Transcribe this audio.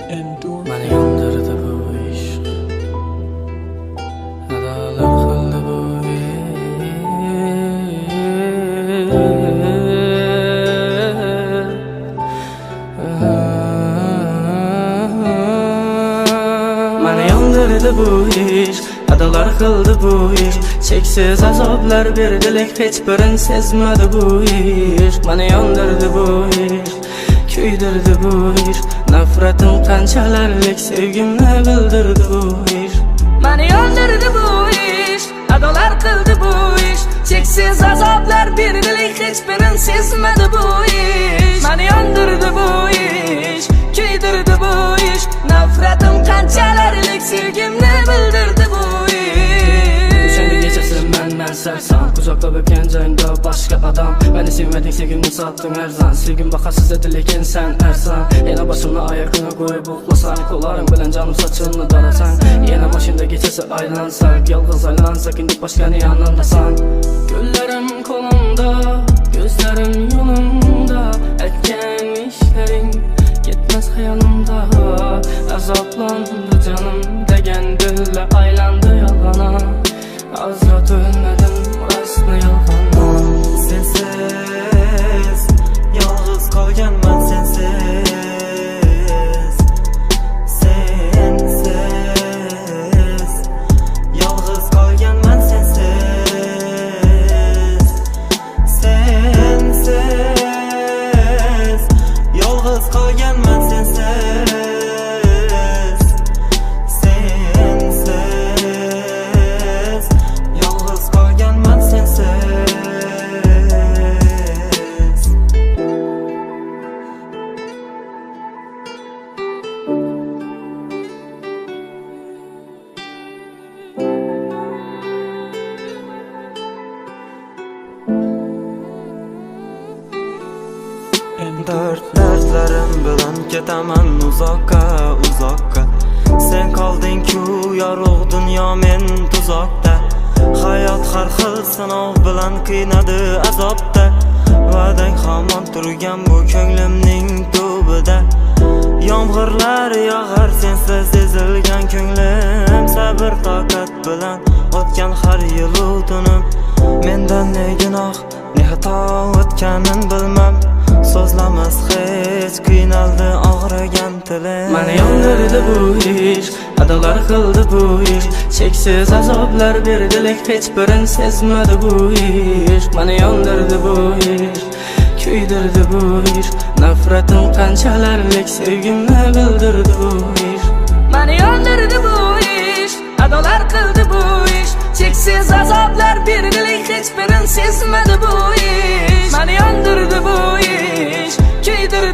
Mani yondirdi bu ishq, adolar qildi bu Mani yondirdi bu ishq, adolar qildi bu ishq. Cheksiz azoblar berdilik, hech birin sezmadi bu ishq. Mani yondirdi bu ishq, kuydirdi bu ishq. Nafratim qanchalarlik sevgimni bildirdi bu ishq. Mani yondirdi bu ishq, adolar qildi bu ishq. Cheksiz azoblar berdilik, hech birin sezmadi bu ishq. Mani yondirdi bu ishq, kuydirdi bu ishq. Nafratim qanchalarlik sevgimni bildirdi bu ishq. O'shanda kechasi men sarson, kuzoqlab o'tgan joyimda boshqa odam. Meni sevmading, sevgimni sotding arzon. Sevgim baqasiz edi, lekin sen arzon. Yana boshimni oyog'ini qo'yib uxlasam, qo'llaring bilan jonim sochimni dolasang. Yana boshimda kechasi aylansak, yolg'iz aylansak, endi boshqani yonimdasan. Ko'llarim qo'limda, ko'zlarim yo'limda, aytgan ishlaring ketmas xayolimda. Azoblandi jonim degan dilla aylandi yolg'ona. Azrat o'lmadim, rostni yolg'on. Sensiz yolg'iz qolganman, sensiz. Sensiz yolg'iz qolganman, sensiz. Sensiz yolg'iz qolganman, sensiz. Dardlarim bilan ketaman uzoqqa, uzoqqa. Sen qolding-ku yorug' dunyo, men tuzoqda. Hayot har xil sinov bilan qiynadi azobda. Va'dang hamon turgan bu ko'nglimning tubida. Yomg'irlar yog'ar sensiz ezilgan ko'nglim. Sabr toqat bilan o'tgan har yil u tunim. Mendan ne gunoh, ne xato o'tganin bilmam. So'zlamas hech, qiynaldi og'rigan tilim. Mani yondirdi bu ishq, adolar qildi bu ishq. Cheksiz azoblar berdilik, hech birin sezmadi bu ishq. Mani yondirdi bu ishq, kuydirdi bu ishq. Nafratim qanchalarlik sevgimni bildirdi bu ishq. Mani yondirdi bu ishq, adolar qildi bu ishq. Cheksiz azoblar berdilik, hech birin sezmadi bu ishq. Mani yondirdi bu ishq, kuydirdi